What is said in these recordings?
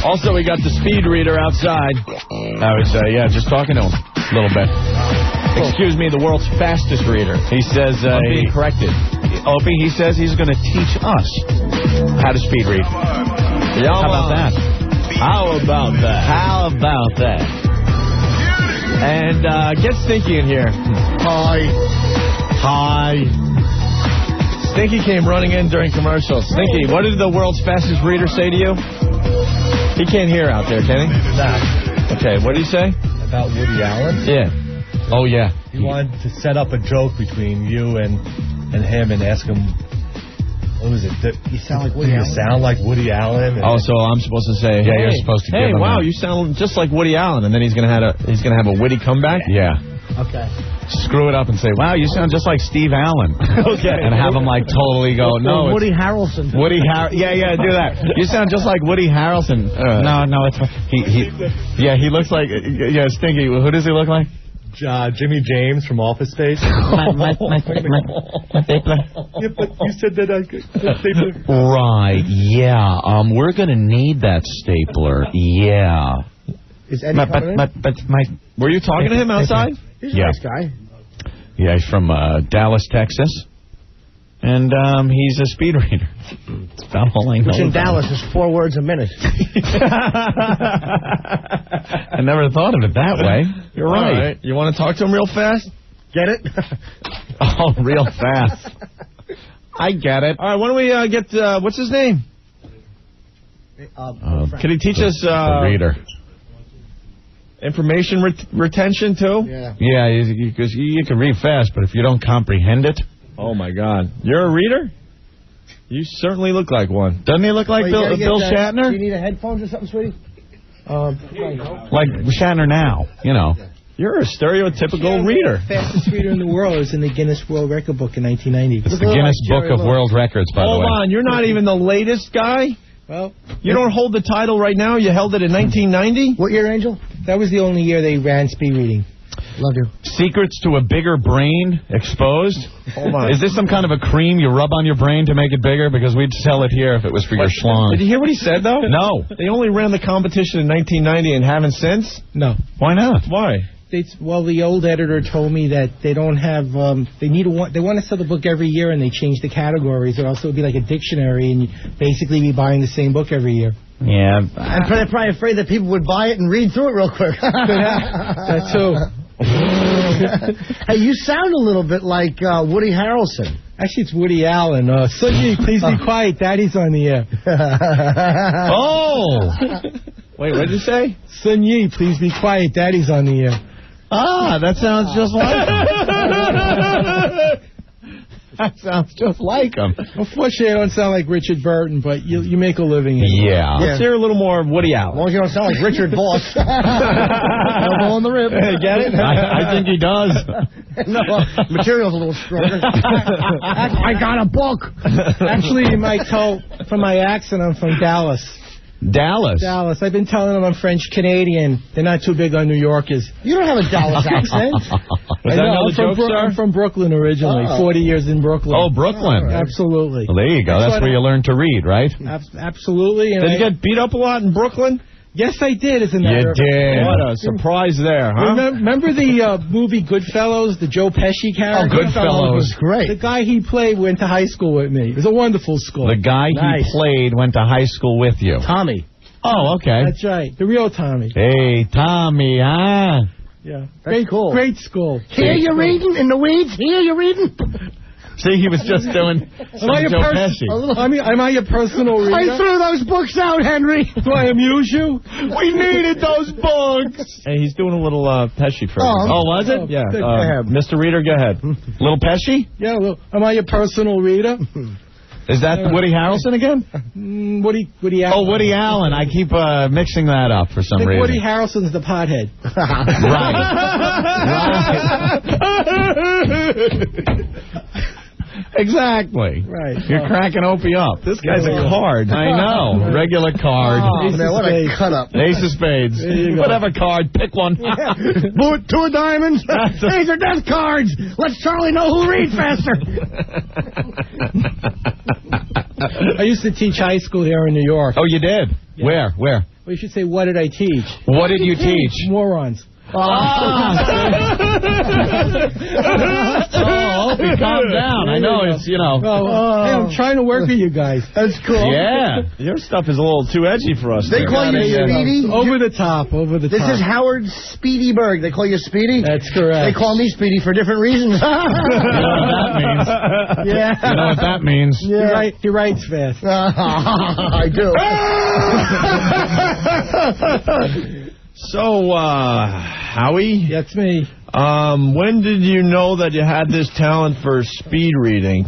Also, we got the speed reader outside. I was, just talking to him a little bit. Excuse me, the world's fastest reader. He says... I'm being corrected. Opie, he says he's going to teach us how to speed read. Yeah, how about that? How about that? How about that? And get Stinky in here. Hi. Stinky came running in during commercials. Stinky, what did the world's fastest reader say to you? He can't hear out there, can he? Nah. Okay, what did he say? About Woody Allen? Yeah. Oh, yeah. He wanted to set up a joke between you and him and ask him, what was it? You sound like Woody Allen. You sound like Woody Allen. Oh, so I'm supposed to say, yeah, you're supposed to give him wow, you sound just like Woody Allen. And then he's going to have a witty comeback? Yeah. Okay. Screw it up and say, wow, you sound just like Steve Allen. Okay. And have him like totally go, no. Woody Harrelson. Yeah, do that. You sound just like Woody Harrelson. No, it's he looks like, Stinky. Who does he look like? Jimmy James from Office Space. my stapler. Yeah, but you said that I could stapler. Right, yeah. We're going to need that stapler. Yeah. Is Eddie coming in? Were you talking to him outside? He's a nice guy. Yeah, he's from Dallas, Texas. And he's a speed reader. That's about all I know. Which in Dallas is 4 words a minute. I never thought of it that way. You're right. You want to talk to him real fast? Get it? Oh, real fast. I get it. All right, why don't we get, what's his name? Can he teach us... the reader. Information retention, too? Yeah, because you can read fast, but if you don't comprehend it... Oh, my God. You're a reader? You certainly look like one. Doesn't he look like Bill Shatner? Do you need a headphones or something, sweetie? Like Shatner now, you know. You're a stereotypical reader. The fastest reader in the world is in the Guinness World Record book in 1990. It's the Guinness Book of World Records, by the way. Hold on, you're not even the latest guy? Well, you don't hold the title right now? You held it in 1990? What year, Angel? That was the only year they ran speed reading. Love you. Secrets to a bigger brain exposed. Hold on. Is this some kind of a cream you rub on your brain to make it bigger? Because we'd sell it here if it was for your schlong. Did you hear what he said, though? No. They only ran the competition in 1990 and haven't since? No. Why not? Why? Well, the old editor told me that they don't have, they want to sell the book every year and they change the categories, or else it would be like a dictionary and you'd basically be buying the same book every year. Yeah. I'm probably afraid that people would buy it and read through it real quick. That's so. Hey, you sound a little bit like Woody Harrelson. Actually, it's Woody Allen. Sunny, please be quiet. Daddy's on the air. Oh! Wait, what did you say? Sun Yi, please be quiet. Daddy's on the air. Ah, that sounds just like him. That sounds just like him. Unfortunately, I don't sound like Richard Burton, but you make a living. Yeah. Let's hear a little more of Woody Allen. As long as you don't sound like Richard Boss. Elbow on the rib. Get it? I think he does. No, material's a little stronger. I got a book. Actually, you might tell from my accent, I'm from Dallas. Dallas. I've been telling them I'm French Canadian. They're not too big on New Yorkers. You don't have a Dallas accent. I'm from Brooklyn originally. 40 years in Brooklyn. Oh, Brooklyn. Right. Absolutely. Well, there you go. That's where you learn to read, right? Absolutely. Did you get beat up a lot in Brooklyn? Yes, I did, as a matter of fact. You did. What a surprise there, huh? Remember the movie Goodfellas, the Joe Pesci character? Oh, Goodfellas was great. The guy he played went to high school with me. It was a wonderful school. The guy he played went to high school with you. Tommy. Oh, okay. That's right. The real Tommy. Hey, Tommy, huh? Yeah. That's cool. Great school. Hear you reading in the weeds? Hear you reading? See, he was just doing some Joe Pesci. Am I your personal reader? I threw those books out, Henry. Do I amuse you? We needed those books. Hey, he's doing a little Pesci for us. Oh, was it? Yeah. Go ahead. Mr. Reader, go ahead. Little Pesci? Yeah, am I your personal reader? Is that Woody Harrelson again? Woody Allen. Oh, Woody Allen. I keep mixing that up for some reason. Woody Harrelson's the pothead. Right. Exactly. Right. You're cracking Opie up. This guy's a card. I know. Regular card. Oh, man, what a cut up. Ace of spades. Whatever card. Pick one. Two of diamonds. These are death cards. Let's Charlie know who'll read faster. I used to teach high school here in New York. Oh, you did? Yeah. Where? Well, you should say, what did I teach? What did you teach? Morons. Oh, Opie, calm down. I know it's, Hey, I'm trying to work with you guys. That's cool. Yeah. Your stuff is a little too edgy for us. They call you Speedy? Over the top. This is Howard Speedy Berg. They call you Speedy? That's correct. They call me Speedy for different reasons. You know what that means? Yeah. You know what that means? Yeah. He writes fast. I do. So, Howie? That's me. When did you know that you had this talent for speed reading?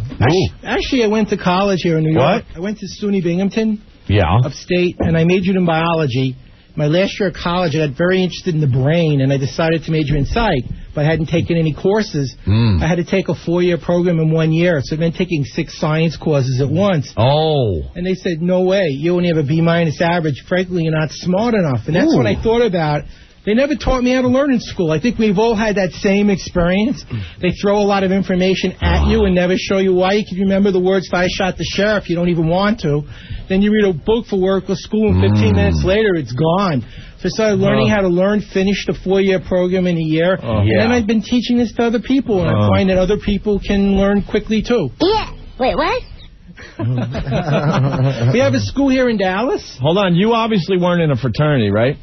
Actually, I went to college here in New York. What? I went to SUNY Binghamton, Yeah. upstate, and I majored in biology. My last year of college, I got very interested in the brain, and I decided to major in psych, but I hadn't taken any courses. I had to take a 4-year program in 1 year, so it meant taking 6 science courses at once. Oh. And they said, no way, you only have a B- average. Frankly, you're not smart enough. And that's when I thought about, they never taught me how to learn in school. I think we've all had that same experience. They throw a lot of information at you and never show you why. You can remember the words, if I shot the sheriff, you don't even want to. Then you read a book for work or school, and 15 minutes later, it's gone. So I started learning how to learn, finished a 4-year program in a year. And then I've been teaching this to other people, and I find that other people can learn quickly, too. Yeah. Wait, what? We have a school here in Dallas. Hold on, you obviously weren't in a fraternity, right?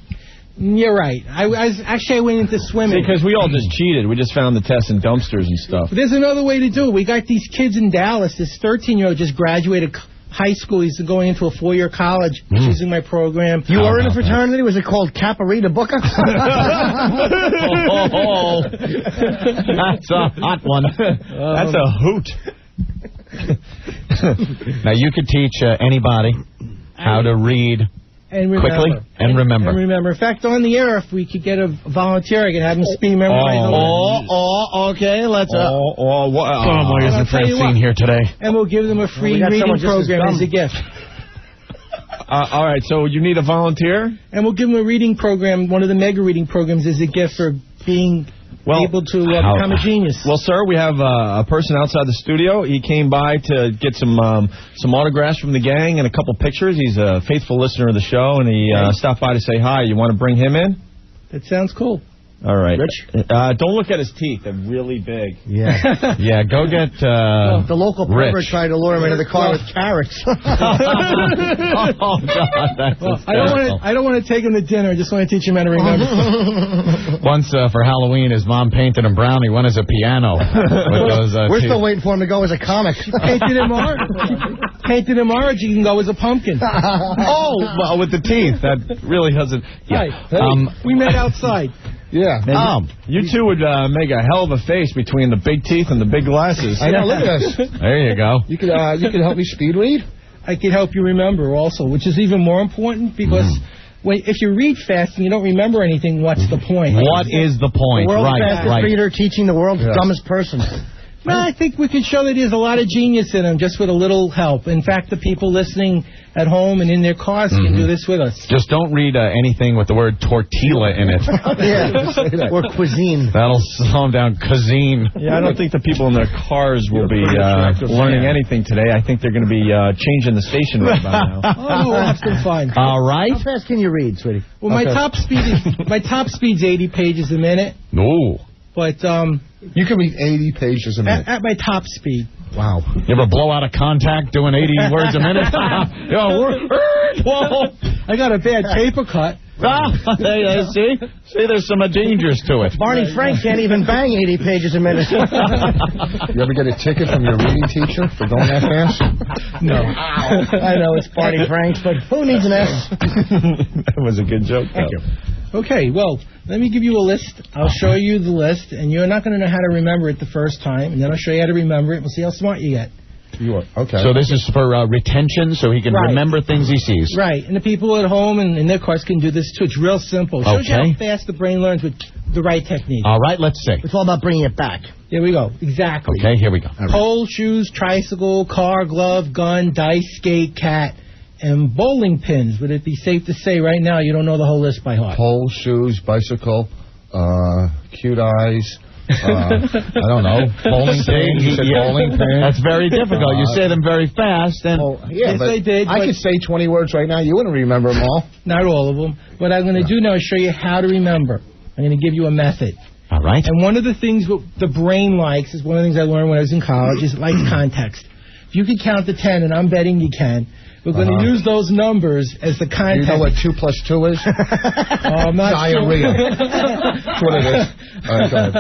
You're right. I went into swimming. Because we all just cheated. We just found the tests in dumpsters and stuff. There's another way to do it. We got these kids in Dallas. This 13-year-old just graduated high school. He's going into a 4-year college using my program. You were in a fraternity? Was it called Caparita Booker? Oh, that's a hot one. That's a hoot. Now, you could teach anybody how to read and quickly and remember. And remember. In fact, on the air, if we could get a volunteer, I could have him speed memorize. Okay, let's... Why isn't Francine here today? And we'll give them a free reading program as a gift. All right, so you need a volunteer? And we'll give them a reading program, one of the mega reading programs, as a gift for being able to become a genius. Well, sir, we have a person outside the studio. He came by to get some autographs from the gang and a couple pictures. He's a faithful listener of the show, and he stopped by to say hi. You want to bring him in? That sounds cool. All right. Rich? Don't look at his teeth. They're really big. Yeah. Yeah, go get the local pervert Rich. tried to lure him into the car with carrots. Oh, God, that's I don't want to take him to dinner. I just want to teach him how to remember. Once for Halloween, his mom painted him brown. He went as a piano. With those, We're still waiting for him to go as a comic. Painted him orange. You can go as a pumpkin. Well, with the teeth. That really doesn't... Yeah. Right. We met outside. Yeah. You two would make a hell of a face between the big teeth and the big glasses. I know, look at us. There you go. You could help me speed read? I could help you remember also, which is even more important because if you read fast and you don't remember anything, what's the point? What is the point? The world's fastest reader teaching the world's dumbest person. Well, I think we can show that there's a lot of genius in them just with a little help. In fact, the people listening at home and in their cars can do this with us. Just don't read anything with the word tortilla in it. Yeah. Or cuisine. That'll slow them down. Cuisine. Yeah, I don't think the people in their cars will be learning anything today. I think they're going to be changing the station right about now. Oh, we'll have some fun. All right. How fast can you read, sweetie? Well, my top speed's 80 pages a minute. No. But you can read 80 pages a minute. At my top speed. Wow. You ever blow out a contact doing 80 words a minute? Whoa. I got a bad paper cut. See, there's some dangers to it. Barney Frank can't even bang 80 pages a minute. You ever get a ticket from your reading teacher for going that fast? No. I know it's Barney Frank, but who needs an S? That was a good joke. Thank you. Okay, well, let me give you a list. I'll show you the list, and you're not going to know how to remember it the first time, and then I'll show you how to remember it. We'll see how smart you get. You are. Okay. So this is for retention, so he can remember things he sees. Right, and the people at home and in their cars can do this, too. It's real simple. Shows you how fast the brain learns with the right technique. All right, let's see. It's all about bringing it back. Here we go. Exactly. Okay, here we go. Pole, shoes, tricycle, car, glove, gun, dice, skate, cat, and bowling pins. Would it be safe to say right now you don't know the whole list by heart? Pole, shoes, bicycle, cute eyes, I don't know. Bowling pin. You said bowling pin. That's very difficult. You say them very fast. And Yes, I did. I could say 20 words right now. You wouldn't remember them all. Not all of them. What I'm going to do now is show you how to remember. I'm going to give you a method. All right. And one of the things the brain likes is one of the things I learned when I was in college is it likes context. If you can count to 10, and I'm betting you can, we're going to use those numbers as the context. You know what 2 + 2 is? I'm not Diarrhea. sure. That's what it is. All right, go ahead.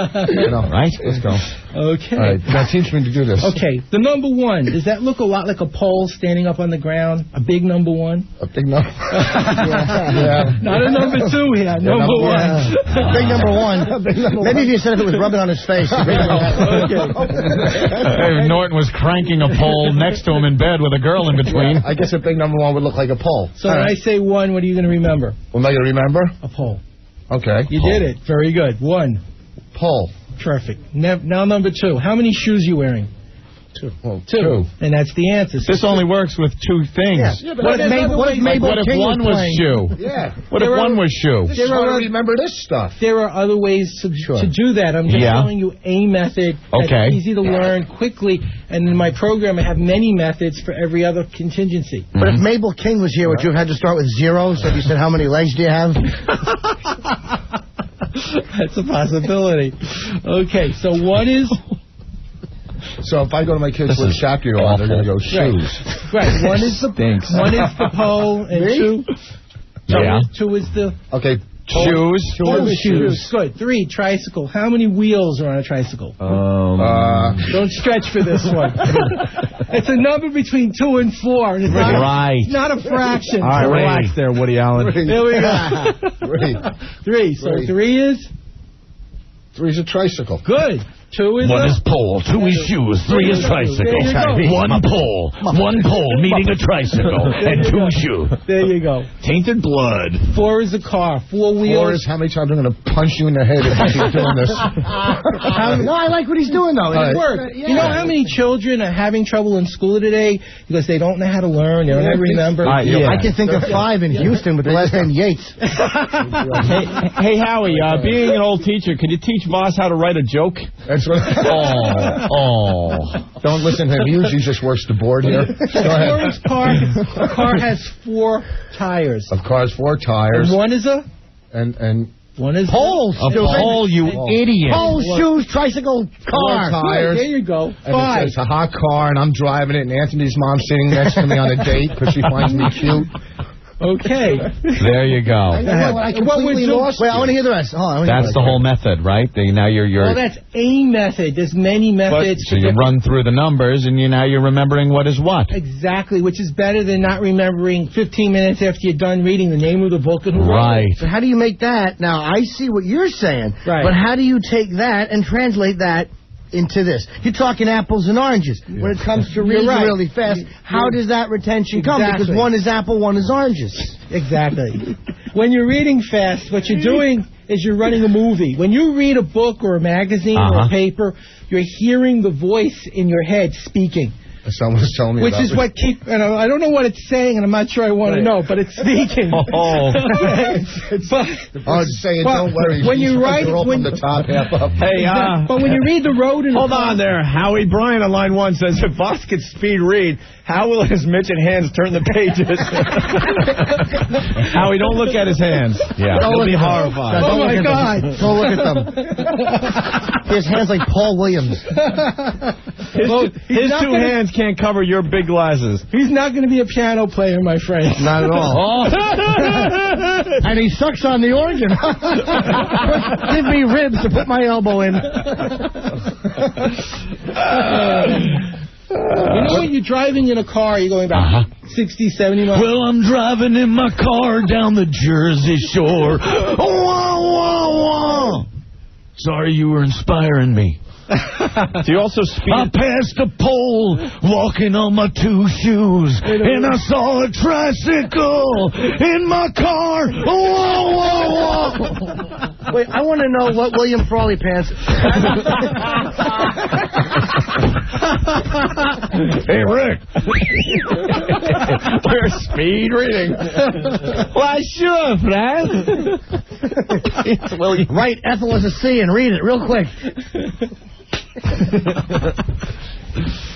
Right. Let's go. Okay. All right, now teach me to do this. Okay, the number 1, does that look a lot like a pole standing up on the ground? A big number 1? A big number. Yeah. Not a number 2 here, number 1. Big number 1. Maybe if you said if it was rubbing on his face. Okay. Norton was cranking a pole next to him in bed with a girl in between. I guess a big number 1 would look like a pole. So when I say 1, what are you going to remember? What am I going to remember? A pole. Okay. You did it. Very good. 1. Pole. Terrific. Now number 2. How many shoes are you wearing? 2. Well, 2. And that's the answer. This only works with 2 things. Yeah, what if King one was playing? shoe? Yeah. What if one was shoe? This is how to remember this stuff. There are other ways to do that. I'm just showing you a method that's easy to learn quickly. And in my program, I have many methods for every other contingency. But if Mabel King was here, would you have had to start with 0? So if you said, how many legs do you have? That's a possibility. Okay, so 1 is... So if I go to my kids with Shaki on, they're going to go shoes. Right. 1 is the pole, and 2 is the... Okay. Shoes. Good. 3, tricycle. How many wheels are on a tricycle? Don't stretch for this one. It's a number between 2 and 4. And it's not a fraction. All right, relax there, Woody Allen. There we go. 3. So 3 is? 3 is a tricycle. Good. 2 is 1 is pole, 2 is shoes, 3 is tricycle. 1 pole, 1 pole meeting a tricycle, and 2 shoes. There you go. Tainted blood. 4 is a car, 4 wheels. 4 is how many times I'm going to punch you in the head if you keep doing this. No, I like what he's doing, though. It works. You know how many children are having trouble in school today because they don't know how to learn, they don't know how to remember? I can think of 5 in Houston with the last name Yates. Hey, Howie, being an old teacher, could you teach Voss how to write a joke? That's what. Don't listen to him. He usually just works the board here. Go ahead. A car has 4 tires. A car has 4 tires. And 1 is a? And one is pole. A pole, you idiot. Pole, shoes, tricycle, car. 4 tires. There you go. 5. And it's a hot car, and I'm driving it, and Anthony's mom's sitting next to me on a date because she finds me cute. Okay. There you go. I completely lost. Wait, I want to hear the rest. That's the whole method, right? Now you're. Well, that's a method. There's many methods. So you run through the numbers, and now you're remembering what is what. Exactly, which is better than not remembering 15 minutes after you're done reading the name of the book and who wrote it. So how do you make that? Now, I see what you're saying, but how do you take that and translate that into this? You're talking apples and oranges. Yeah. When it comes to reading really fast, how does that retention come? Because one is apple, one is oranges. Exactly. When you're reading fast, what you're doing is you're running a movie. When you read a book or a magazine or a paper, you're hearing the voice in your head speaking. Someone's telling me which is what and I don't know what it's saying, and I'm not sure I want to know, but it's speaking. It's saying, don't worry. When you write, from the top half up. Hey, but when you read the road and hold on there, Howie Bryan on line 1 says if Voss could speed read, how will his midget hands turn the pages? Howie, don't look at his hands. Yeah, he'll be horrified. Oh my God! Don't look at them. His hands like Paul Williams. His 2 hands can't cover your big glasses. He's not going to be a piano player, my friend. Not at all. And he sucks on the organ. Give me ribs to put my elbow in. You know when you're driving in a car, you're going about 60, 70 miles? Well, I'm driving in my car down the Jersey Shore. Sorry, you were inspiring me. Do you also speed? I passed a pole walking on my 2 shoes, and I saw a tricycle in my car. Wait, I want to know what William Frawley Pants. Hey, Rick. We're speed reading. Why, sure, Frank. Write Ethel as a C and read it real quick.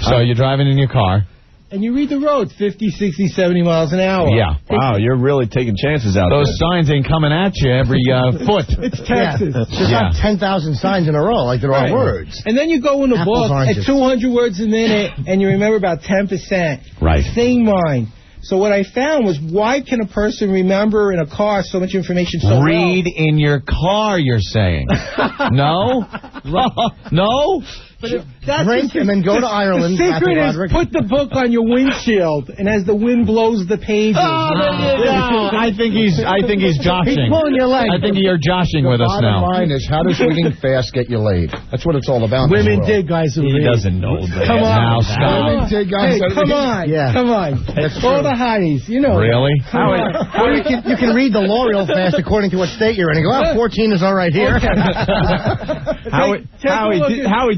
So you're driving in your car. And you read the roads, 50, 60, 70 miles an hour. Yeah. Wow, you're really taking chances out there. Those signs ain't coming at you every foot. It's Texas. There's not 10,000 signs in a row like there are words. And then you go in the Apples, book oranges. at 200 words a minute, and you remember about 10%. Right. Same mind. So what I found was, why can a person remember in a car so much information so Read in your car, you're saying. No? No? Drink and then go to Ireland. The secret is put the book on your windshield, and as the wind blows the pages. I think he's joshing. He's pulling your leg. I think you're joshing with us now. Bottom line is, how does reading fast get you laid? That's what it's all about. Women dig guys who read. He doesn't know that. Come on. Now stop. Women dig guys Hey, that come read. on. Yeah. Come on. All the hotties, you know. Really? Or you can read the law real fast according to what state you're in and go, 14 is all right here. Howie,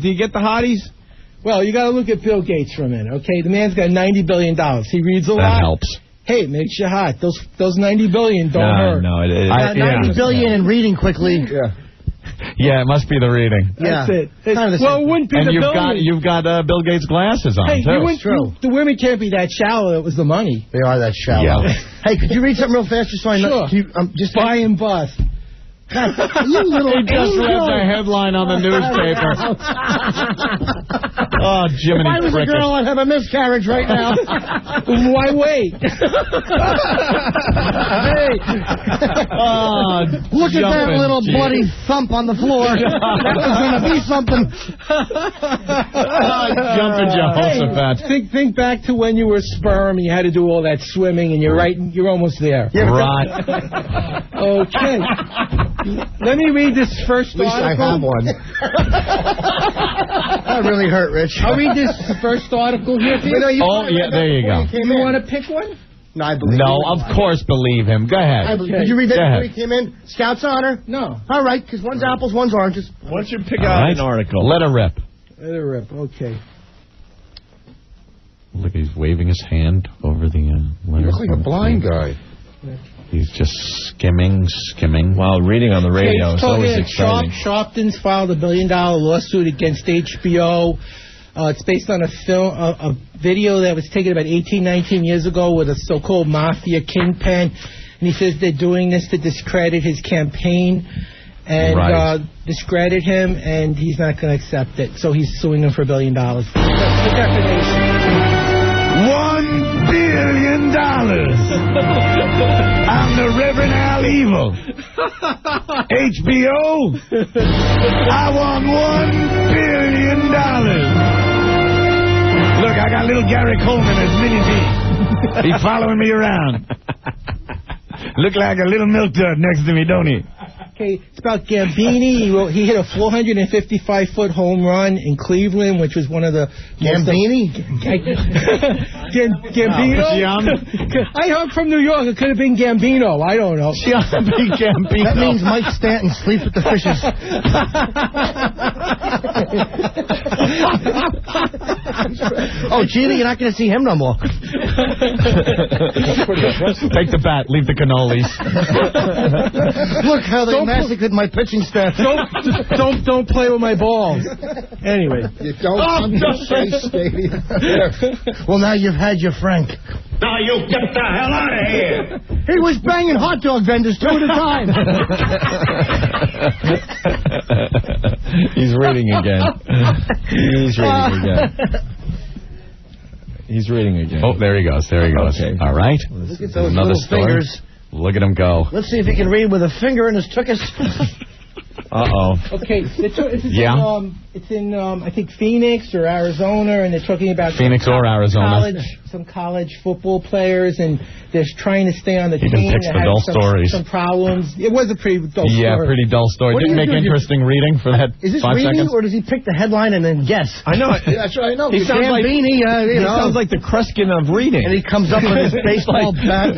do you get the hotties? Well, you got to look at Bill Gates for a minute, okay? The man's got $90 billion. He reads a lot. That helps. Hey, it makes you hot. Those $90 billion don't hurt. No, it $90 billion and reading quickly. Yeah, it must be the reading. That's it. Kind of the Well, same. it wouldn't be And the you've billion. got Bill Gates glasses on, Hey, too. the women can't be that shallow. It was the money. They are that shallow. Yeah. Hey, could you read something real fast just so I know? Sure. Just Buy and bust. God, you little He just read the headline on the newspaper. Oh, Jiminy If I was a Cricket. girl, I'd have a miscarriage right now. Why wait? Hey, Oh, look at that jumping little G. bloody thump on the floor. That was going to be something. Jumping Jehoshaphat. Think back to when you were sperm and you had to do all that swimming, and you're almost there. Right. Okay. Let me read this first At least I article. have one. That really hurt, Rich. I'll read this first article here. Oh, yeah, there you go. You want to pick one? No, I believe No, you. of course believe him. Go ahead. Did you read that Go before ahead. he came in? Scout's honor? No. All right, because one's apples, one's oranges. Why don't you pick All out right. an article? Let her rip. Let it rip. Okay. Look, he's waving his hand over the You letters. look like a blind guy. He's just skimming. Wow, reading on the radio is Okay, always so exciting. Sharpton's filed $1 billion lawsuit against HBO. It's based on a film, a video that was taken about 18, 19 years ago with a so-called mafia kingpin. And he says they're doing this to discredit his campaign and discredit him, and he's not going to accept it. So he's suing them for $1 billion. The defamation. $1 billion. I'm the Reverend Al Evil. HBO, I want $1 billion. Look, I got little Gary Coleman as Mini B. He's following me around. Look like a little milk dud next to me, don't he? Okay, it's about Gambini. He hit a 455-foot home run in Cleveland, which was one of the... Gambini? Gambino? I heard from New York. It could have been Gambino. I don't know. Gambino. That means Mike Stanton sleeps with the fishes. Oh, Gina, you're not going to see him no more. Take the bat, leave the cannolis. Look how they massacred my pitching staff. Don't play with my balls. Anyway. You don't understand stadium. Well, now you've had your Frank. Now you get the hell out of here. He was banging hot dog vendors 2 at a time. He's reading again. He's reading again. Oh, there he goes. Okay. All right. Look at those Another little story. fingers. Look at him go. Let's see if he can read with a finger in his tuchus. Uh-oh. Okay, it's in I think Phoenix or Arizona, and they're talking about Phoenix or Arizona. Some college football players, and they're trying to stay on the He team. even picks They the had dull stories. Some problems. It was a pretty dull story. Yeah, pretty dull story. What Didn't do make you do? interesting reading for that Is this 5 reading, seconds. or does he pick the headline and then guess? I know. That's what I know. He sounds like Gambini, he sounds like the Kreskin of reading. and he comes up with his baseball bat.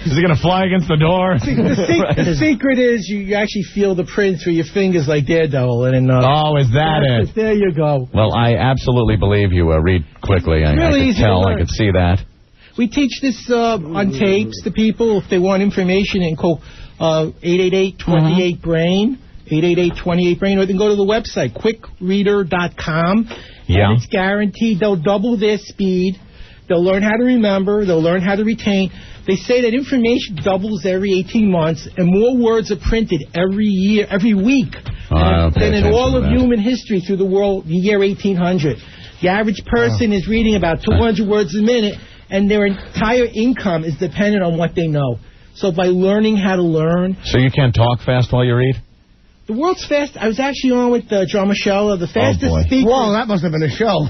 Is he going to fly against the door? The secret is you actually feel the print through your fingers like Daredevil. And, is that it? There you go. Well, I absolutely believe you read quickly. I could tell. I could see that. We teach this on tapes to people. If they want information, and call 888-28-BRAIN, 888-28-BRAIN, or they can go to the website, quickreader.com. Yeah. And it's guaranteed they'll double their speed. They'll learn how to remember. They'll learn how to retain. They say that information doubles every 18 months, and more words are printed every year, every week, than in all of human history through the world, the year 1800. The average person is reading about 200 words a minute, and their entire income is dependent on what they know. So by learning how to learn... So you can't talk fast while you read? The world's fast. I was actually on with Jean-Michel, the fastest speaker. Whoa, that must have been a show.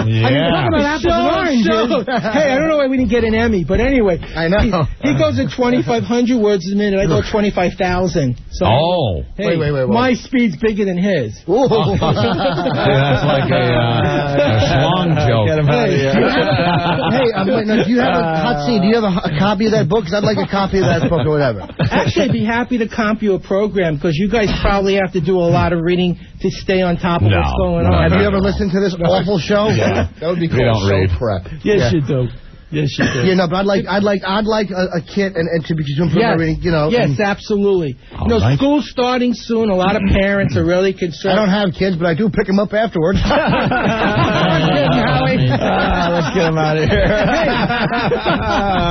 Yeah. Talking about apples and oranges. Hey, I don't know why we didn't get an Emmy, but anyway. I know. He goes at 2,500 words a minute. I go 25,000. So, hey, wait. My speed's bigger than his. That's like a schlong joke. Do you have a hot scene? Do you have a copy of that book? Because I'd like a copy of that book or whatever. Actually, I'd be happy to comp you a program, because you guys probably have to do a lot of reading to stay on top of what's going on. Have you ever listened to this awful show? Yeah, that would be called show prep. Yes, you do. Yes, you do. Yeah, no, but I'd like a kit and to improve my reading. Yes, absolutely. School's starting soon. A lot of parents are really concerned. I don't have kids, but I do pick them up afterwards. Let's get him out of here.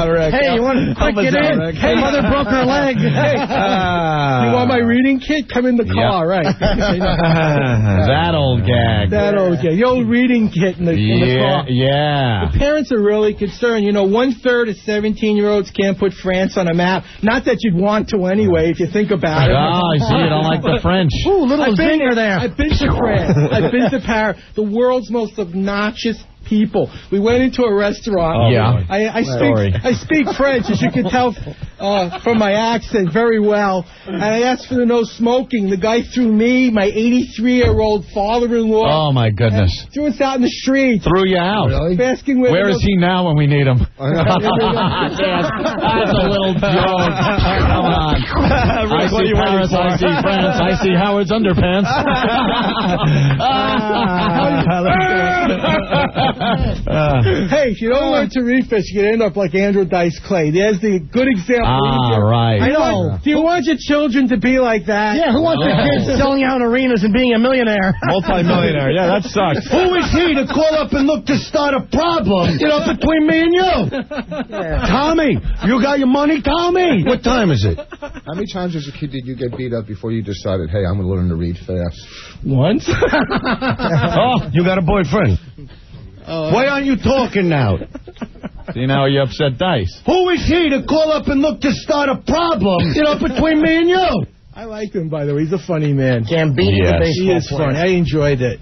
Rick, hey, you want to get in? Rick? Hey, mother broke her leg. Hey, you want my reading kit? Come in the car, right? That old gag. The old reading kit in the car. Yeah. The parents are really concerned. 1/3 of 17-year-olds can't put France on a map. Not that you'd want to anyway, if you think about it. Oh, I see. You don't like the French. Ooh, little zinger there. I've been to France. I've been to Paris. The world's most obnoxious people. We went into a restaurant. I speak French, as you can tell from my accent, very well. And I asked for the no smoking. The guy threw me, my 83-year-old father-in-law. Oh, my goodness. Threw us out in the street. Threw you out. Really? Asking where is he now when we need him? That's a little joke. Come on. I see Paris, I see France, I see Howard's underpants. Hey, if you don't learn to read fish, you can end up like Andrew Dice Clay. There's the good example. Right. I know. Do you want your children to be like that? Yeah, who wants their kids selling out arenas and being a millionaire? Multi-millionaire. Yeah, that sucks. Who is he to call up and look to start a problem, between me and you? Tommy, you got your money, Tommy? What time is it? How many times as a kid did you get beat up before you decided, hey, I'm going to learn to read fast? Once. Oh, you got a boyfriend. Why aren't you talking now? See, now you upset Dice. Who is he to call up and look to start a problem, between me and you? I like him, by the way. He's a funny man. Gambini, the baseball He is funny. I enjoyed it.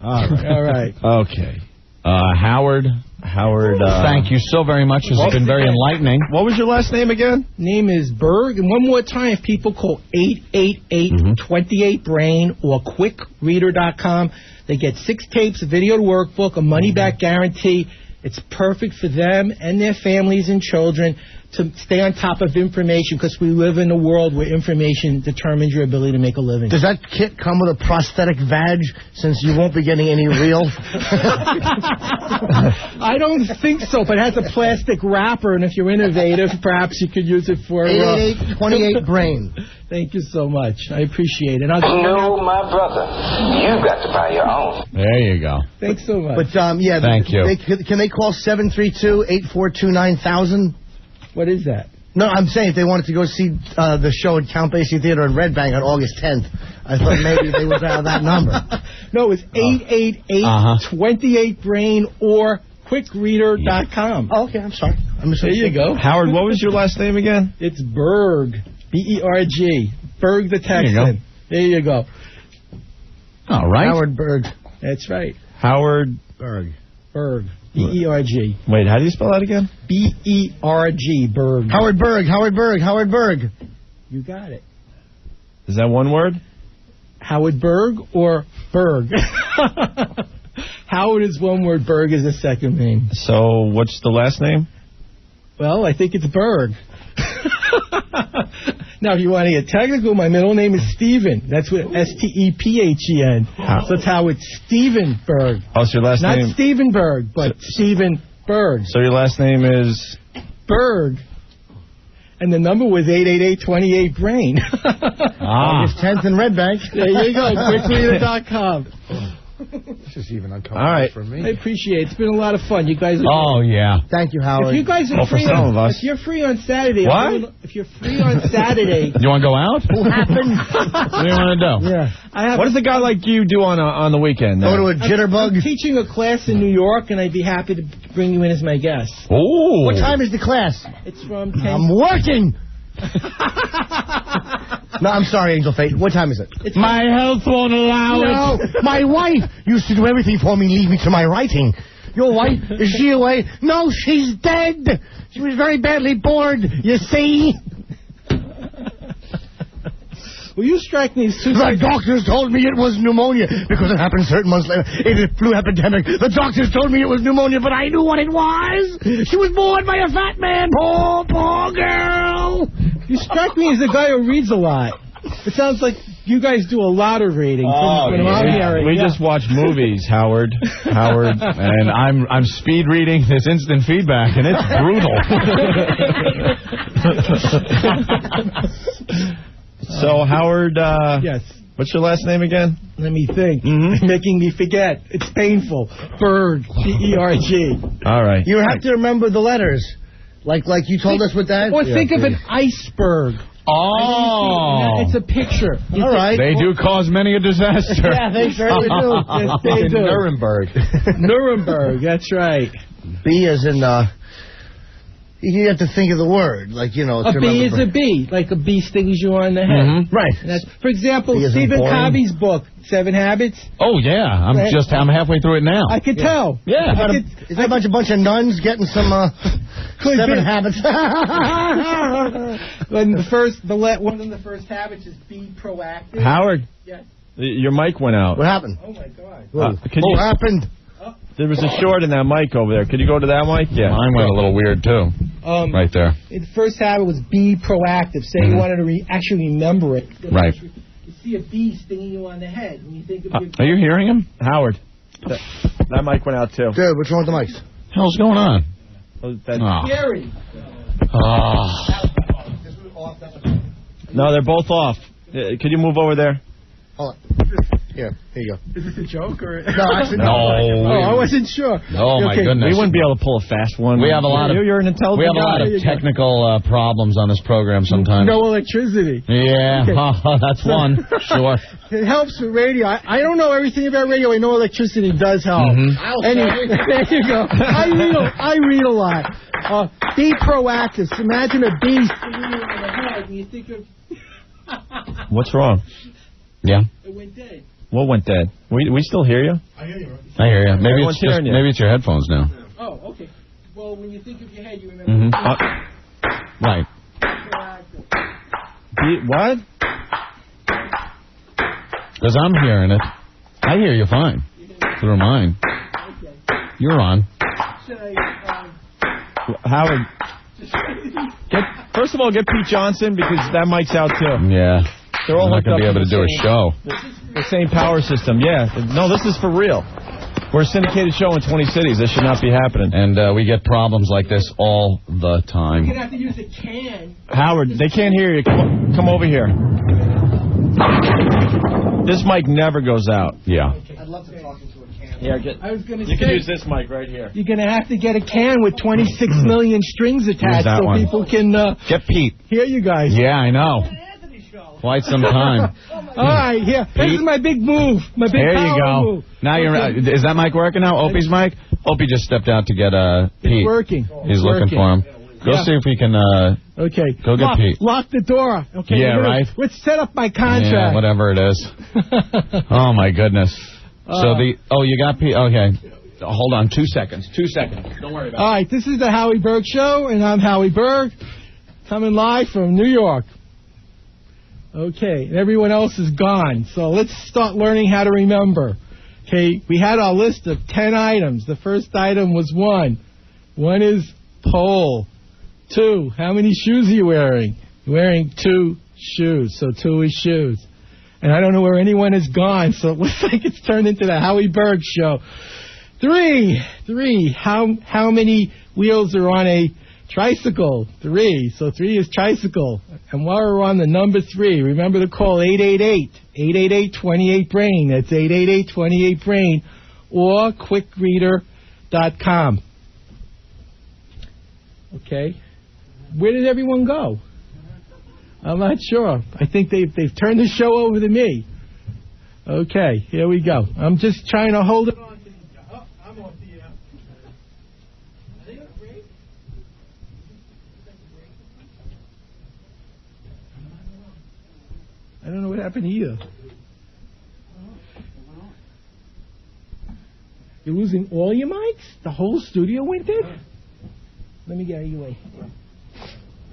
All right. Okay. Howard, thank you so very much. This has been very enlightening. What was your last name again? Name is Berg. And one more time, if people call 888-28-BRAIN or quickreader.com, they get 6 tapes, a video workbook, a money-back guarantee. It's perfect for them and their families and children to stay on top of information, because we live in a world where information determines your ability to make a living. Does that kit come with a prosthetic vag, since you won't be getting any real? I don't think so, but it has a plastic wrapper, and if you're innovative, perhaps you could use it for... 888-28-BRAIN. Thank you so much. I appreciate it. No, my brother. You've got to buy your own. There you go. Thanks so much. But, thank you. Can they call 732-8429-1000? What is that? No, I'm saying if they wanted to go see the show at Count Basie Theater in Red Bank on August 10th, I thought maybe they would dial that number. No, it's 888-28-BRAIN or quickreader.com. Oh, okay, I'm sorry. There you go. Howard, what was your last name again? It's Berg. B-E-R-G. Berg the Texan. There you go. All right. Howard Berg. That's right. Howard Berg. B-E-R-G. Wait, how do you spell that again? B-E-R-G. Berg. Howard Berg. You got it. Is that one word? Howard Berg or Berg? Howard is one word. Berg is a second name. So what's the last name? Well, I think it's Berg. Now, if you want to get technical, my middle name is Stephen. That's what Stephen. So it's Howard Stephenberg. Oh, so your last name? Not Stephenberg, but Stephenberg. So your last name is? Berg. And the number was 888-28-BRAIN. August 10th in Red Bank. There you go, quickreader.com. This is even uncomfortable All right. for me. I appreciate it. It's been a lot of fun. You guys are yeah. Thank you, Howard. If you guys are free for some on, of us. if you're free on Saturday, What? If you're free on Saturday, You want to go out? Who happened? What do you want to do? Yeah. I have What does a guy like you do on the weekend? Go to a jitterbug. I'm teaching a class in New York, and I'd be happy to bring you in as my guest. Oh. What time is the class? It's from 10. I'm working. No, I'm sorry, Angel Fate. What time is it? My health won't allow No, my wife used to do everything for me, leave me to my writing. Your wife, is she away? No, she's dead. She was very badly bored, you see. Well, you strike me as too... The doctors told me it was pneumonia because it happened certain months later. It is flu epidemic. The doctors told me it was pneumonia, but I knew what it was. She was bored by a fat man. Poor, poor girl. You strike me as a guy who reads a lot. It sounds like you guys do a lot of reading. We just watch movies, Howard, and I'm speed reading this instant feedback, and it's brutal. So, Howard, yes. What's your last name again? Let me think. Making me forget. It's painful. Berg. B-E-R-G. All right. You have to remember the letters. Like you told us with that? Or think of an iceberg. Oh. It's a picture. All right. They do cause many a disaster. Yeah, they certainly do. Yes, they do. Nuremberg. Nuremberg, that's right. B as in, you have to think of the word. Like, you know. A bee is a bee. Like a bee stings you on the head. Right. That's, for example, B as in Stephen boring. Covey's book, 7 Habits. Oh, yeah. I'm halfway through it now. I could tell. Yeah. Is there a bunch of nonuns getting some 7 habits? When one of the first habits is be proactive. Howard, Yes. your mic went out. What happened? Oh, my God. What happened? There was a short in that mic over there. Could you go to that mic? Yeah. Mine went a little weird, too. Right there. The first habit was be proactive. Say you wanted to actually remember it. Right. You see a bee stinging you on the head. When you think of your... Are you hearing him? Howard. That mic went out, too. Dude, what's wrong with the mics? Hell's going on? Scary. No, they're both off. Could you move over there? Hold on. Here you go. Is this a joke or? No, actually, no. I wasn't sure. Oh, my goodness. We wouldn't be able to pull a fast one. We have a lot of. You're an intelligent. We have a lot of technical problems on this program sometimes. No electricity. Yeah, that's one. Sure. It helps with radio. I don't know everything about radio. I know electricity does help. Anyway, there you go. I read a lot. Be proactive. So imagine a bee stinging you on the head, and you think of. What's wrong? Yeah. It went dead. What went dead? We still hear you? I hear you. I hear you. Maybe it's your headphones now. Oh, okay. Well, when you think of your head, you remember. Right. What? Because I'm hearing it. I hear you fine. Through mine. Okay. You're on. Should I, Howard. First of all, get Pete Johnson because that mic's out too. Yeah. They're all not going to be able to do a show. The same power system, yeah. No, this is for real. We're a syndicated show in 20 cities. This should not be happening. And we get problems like this all the time. you're going to have to use a can. Howard, they can't hear you. Come over here. This mic never goes out. Yeah. I'd love to talk into a can. Yeah, I was going to say. you can use this mic right here. You're going to have to get a can with 26 million strings attached so one. people can Get Pete. hear you guys. Yeah, I know. Quite some time. All right, here. This is my big move. My big There you power go. move. Now you're. Is that mic working now? Opie's mic? Opie just stepped out to get Pete. It's working. He's looking for him. Go see if we can. Okay. Go get Pete. Lock the door. Okay. Yeah, right. Let's set up my contract. Yeah, whatever it is. Oh my goodness. You got Pete. Okay. Hold on. 2 seconds. 2 seconds. Don't worry about it. All right. This is the Howie Berg Show, and I'm Howie Berg, coming live from New York. Okay, and everyone else is gone. So let's start learning how to remember. Okay, we had our list of 10 items. The first item was 1. 1 is pole. 2, how many shoes are you wearing? You're wearing 2 Shoes. So 2 is shoes. And I don't know where anyone has gone, so it looks like it's turned into the Howie Berg show. 3. How many wheels are on a tricycle? 3. So 3 is tricycle. And while we're on the number 3, remember to call 888-28-BRAIN. That's 888-28-BRAIN or quickreader.com. Okay. Where did everyone go? I'm not sure. I think they've turned the show over to me. Okay, here we go. I'm just trying to hold it on to these guys. Oh, I'm off the air. Are they on break? I don't know what happened either. You're losing all your mics? The whole studio went dead? Let me get out of your way.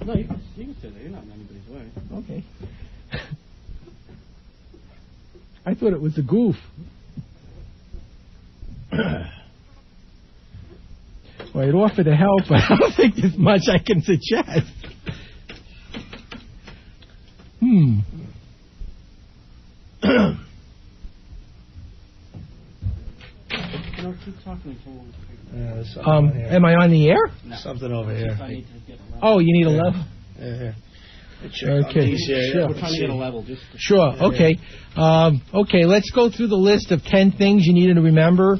No, you can sit there. You're not in anybody's way. Okay. I thought it was a goof. Well, I'd offer to help, but I don't think there's much I can suggest. Keep talking until am I on the air? No. Something over here. Oh, you need a level? Yeah. Okay. Sure. We're trying to get a level. Sure. Okay. Okay. Let's go through the list of 10 things you needed to remember.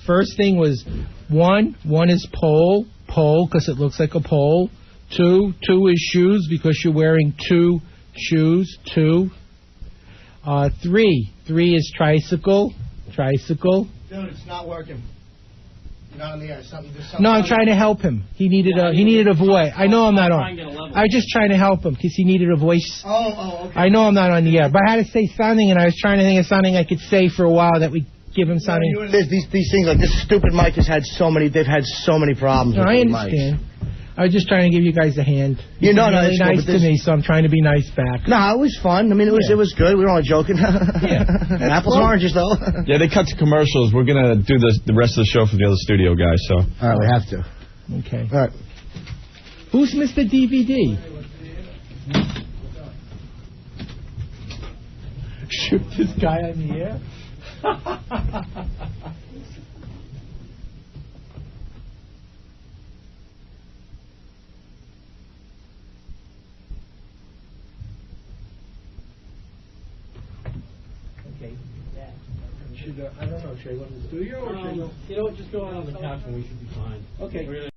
First thing was 1. 1 is pole because it looks like a pole. 2 is shoes because you're wearing 2 shoes. 2. 3 is tricycle. Dude, it's not working. You're not on the air. No, I'm trying to help him. He needed a voice. I know I'm not on. I was just trying to help him because he needed a voice. Oh, okay. I know I'm not on the air, but I had to say something, and I was trying to think of something I could say for a while that would give him something. You know, these things like this stupid mic has had so many. They've had so many problems. No, with I understand. Mics. I was just trying to give you guys a hand. You know, really nice to me, so I'm trying to be nice back. No, it was fun. I mean, it was good. We were all joking. Apples and oranges, though. Yeah, they cut to commercials. We're gonna do the rest of the show for the other studio guys. So. All right, we have to. Okay. All right. Who's Mr. DVD? Shoot this guy on the air. I don't know, should I go to the studio or should I go? You know what, just go out on the couch and we should be fine. Okay.